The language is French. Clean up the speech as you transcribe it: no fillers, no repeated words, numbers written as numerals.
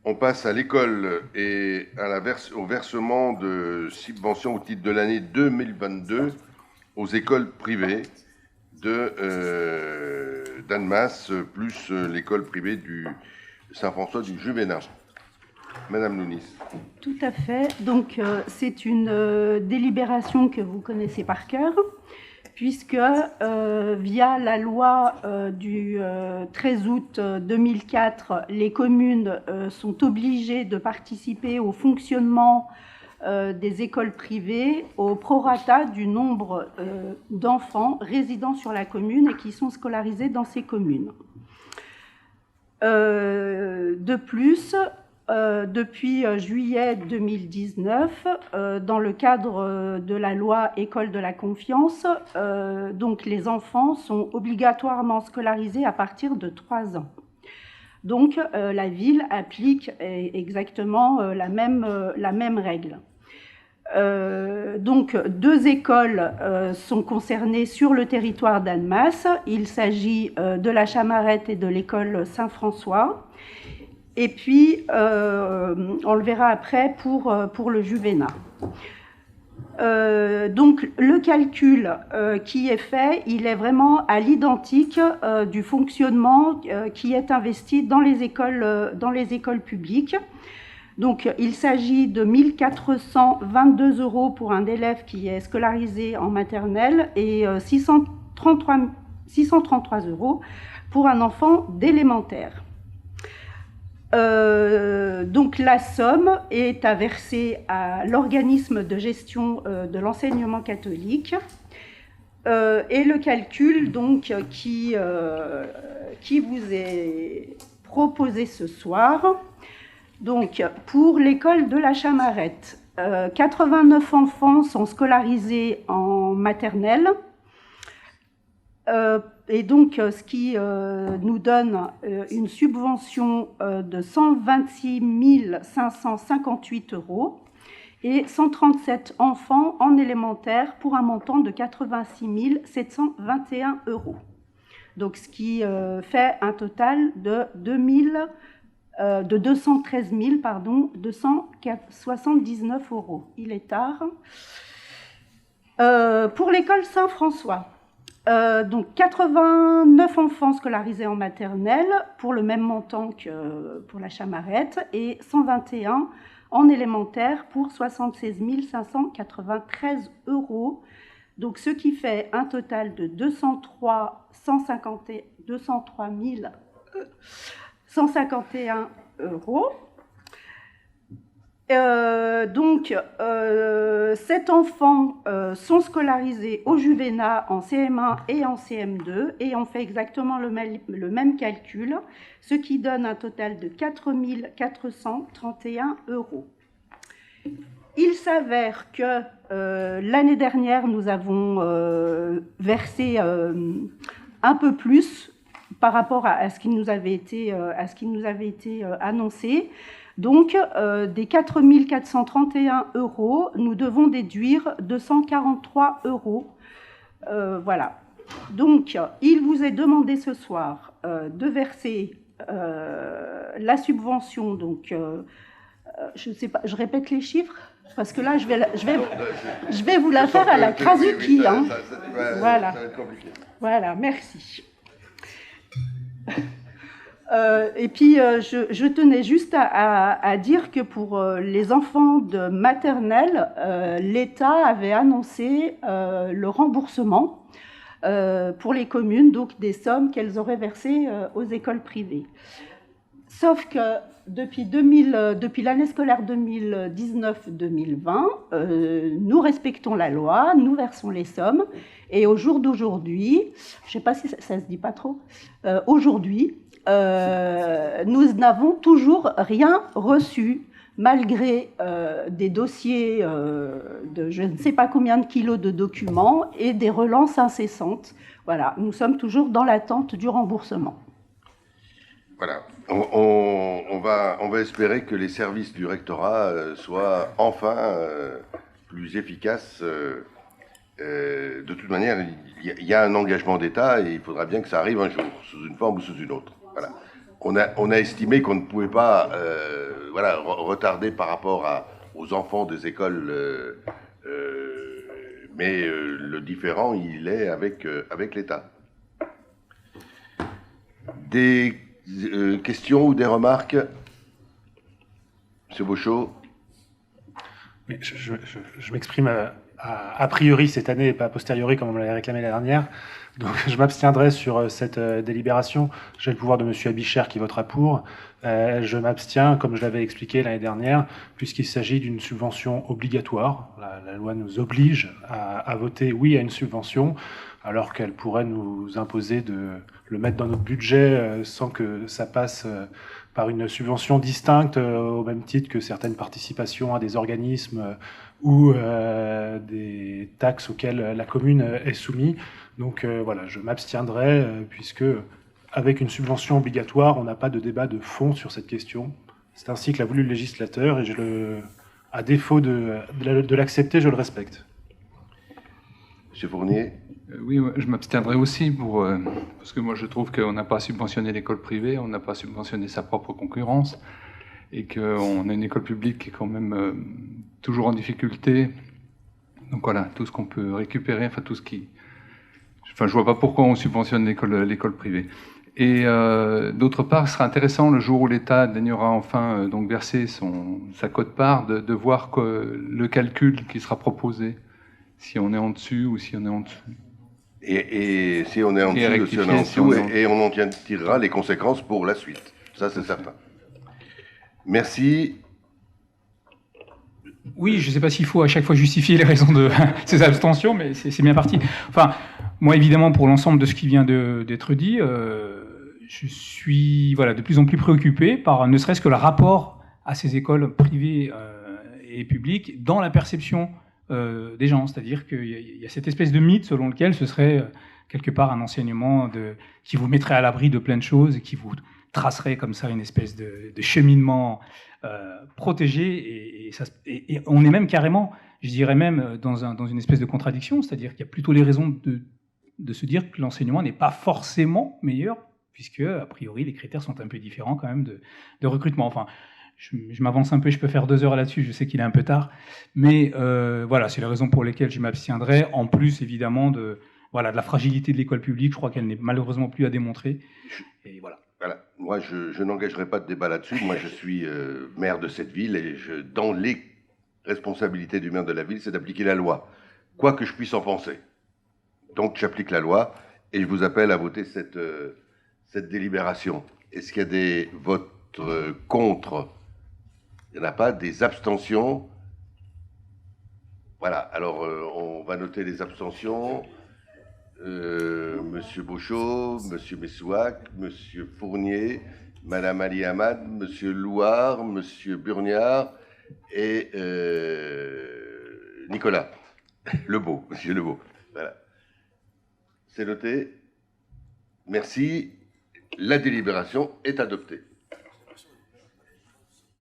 On passe à l'école et au versement de subventions au titre de l'année 2022 aux écoles privées d'Annemasse, plus l'école privée du Saint-François du Juvénat. Madame Lounis. Tout à fait. Donc, c'est une délibération que vous connaissez par cœur, puisque via la loi du 13 août 2004, les communes sont obligées de participer au fonctionnement des écoles privées au prorata du nombre d'enfants résidant sur la commune et qui sont scolarisés dans ces communes. De plus, depuis juillet 2019, dans le cadre de la loi École de la confiance, donc les enfants sont obligatoirement scolarisés à partir de 3 ans. Donc la ville applique exactement la même règle. Donc 2 écoles sont concernées sur le territoire d'Annemasse. Il s'agit de la Chamarette et de l'école Saint-François. Et puis, on le verra après pour le Juvénat. Donc, le calcul qui est fait, il est vraiment à l'identique du fonctionnement qui est investi dans les écoles publiques. Donc, il s'agit de 1 422 € pour un élève qui est scolarisé en maternelle et 633 € pour un enfant d'élémentaire. Donc la somme est à verser à l'organisme de gestion de l'enseignement catholique et le calcul donc qui vous est proposé ce soir. Donc pour l'école de la Chamarette, 89 enfants sont scolarisés en maternelle. Et donc, ce qui nous donne une subvention de 126 558 € et 137 enfants en élémentaire pour un montant de 86 721 €. Donc, ce qui fait un total de 213 279 €. Il est tard. Pour l'école Saint-François, donc 89 enfants scolarisés en maternelle pour le même montant que pour la Chamarette et 121 en élémentaire pour 76 593 €. Donc ce qui fait un total de 203 151 €. Donc, 7 enfants sont scolarisés au Juvénat en CM1 et en CM2 et on fait exactement le même calcul, ce qui donne un total de 4 431 €. Il s'avère que l'année dernière, nous avons versé un peu plus par rapport à ce qui nous avait été annoncé. Donc, des 4 431 €, nous devons déduire 243 €. Voilà. Donc, il vous est demandé ce soir de verser la subvention. Donc, je ne sais pas, je répète les chiffres parce que là, je vais vous la faire à la Krasuki. Hein. Voilà. Ça va être compliqué. Voilà, merci. Et puis, je tenais juste à dire que pour les enfants de maternelle, l'État avait annoncé le remboursement pour les communes, donc des sommes qu'elles auraient versées aux écoles privées. Sauf que depuis l'année scolaire 2019-2020, nous respectons la loi, nous versons les sommes, et au jour d'aujourd'hui, je ne sais pas si ça se dit pas trop, aujourd'hui, nous n'avons toujours rien reçu, malgré des dossiers de je ne sais pas combien de kilos de documents et des relances incessantes. Voilà, nous sommes toujours dans l'attente du remboursement. Voilà. On va espérer que les services du rectorat soient enfin plus efficaces. De toute manière, il y a un engagement d'État et il faudra bien que ça arrive un jour, sous une forme ou sous une autre. Voilà. On a estimé qu'on ne pouvait pas voilà, retardé par rapport aux enfants des écoles, mais le différent, il est avec l'État. Des questions ou des remarques? Monsieur Beauchot? Mais je m'exprime a priori cette année et pas a posteriori comme on me l'avait réclamé la dernière. Donc je m'abstiendrai sur cette délibération. J'ai le pouvoir de monsieur Abichère qui votera pour. Je m'abstiens, comme je l'avais expliqué l'année dernière, puisqu'il s'agit d'une subvention obligatoire. La loi nous oblige à voter oui à une subvention, alors qu'elle pourrait nous imposer de le mettre dans notre budget sans que ça passe par une subvention distincte, au même titre que certaines participations à des organismes ou des taxes auxquelles la commune est soumise. Donc voilà, je m'abstiendrai puisque avec une subvention obligatoire, on n'a pas de débat de fond sur cette question. C'est ainsi que l'a voulu le législateur et à défaut de l'accepter, je le respecte. Monsieur Fournier? Oui, je m'abstiendrai aussi parce que moi je trouve qu'on n'a pas subventionné l'école privée, on n'a pas subventionné sa propre concurrence et qu'on a une école publique qui est quand même toujours en difficulté. Donc voilà, tout ce qu'on peut récupérer, je vois pas pourquoi on subventionne l'école privée. Et d'autre part, ce sera intéressant le jour où l'État daignera enfin donc verser sa quote-part de voir le calcul qui sera proposé, si on est en dessus ou si on est en dessous. Et si on est en dessous, si on est en dessous, et on en tirera les conséquences pour la suite. Ça, c'est certain. Merci. Oui, je ne sais pas s'il faut à chaque fois justifier les raisons de ces abstentions, mais c'est bien parti. Enfin, moi, évidemment, pour l'ensemble de ce qui vient d'être dit, je suis de plus en plus préoccupé par ne serait-ce que le rapport à ces écoles privées et publiques dans la perception des gens. C'est-à-dire qu'il y a cette espèce de mythe selon lequel ce serait quelque part un enseignement qui vous mettrait à l'abri de plein de choses et qui vous tracerait comme ça une espèce de cheminement protégé. Et on est même carrément, je dirais même, dans une espèce de contradiction. C'est-à-dire qu'il y a plutôt les raisons de se dire que l'enseignement n'est pas forcément meilleur, puisque, a priori, les critères sont un peu différents quand même de recrutement. Enfin, je m'avance un peu, je peux faire 2 heures là-dessus, je sais qu'il est un peu tard, mais voilà, c'est la raison pour laquelle je m'abstiendrai, en plus évidemment de la fragilité de l'école publique. Je crois qu'elle n'est malheureusement plus à démontrer, et voilà. Voilà. Moi, je n'engagerai pas de débat là-dessus. Moi, je suis maire de cette ville et dans les responsabilités du maire de la ville, c'est d'appliquer la loi, quoi que je puisse en penser. Donc, j'applique la loi et je vous appelle à voter cette délibération. Est-ce qu'il y a des votes contre? Il n'y en a pas. Des abstentions? Voilà. Alors, on va noter les abstentions. Monsieur Beauchot, Monsieur Messouac, Monsieur Fournier, Madame Ali Hamad, Monsieur Louard, Monsieur Burniard et Nicolas Lebeau, Monsieur Lebeau. Voilà. C'est noté. Merci. La délibération est adoptée.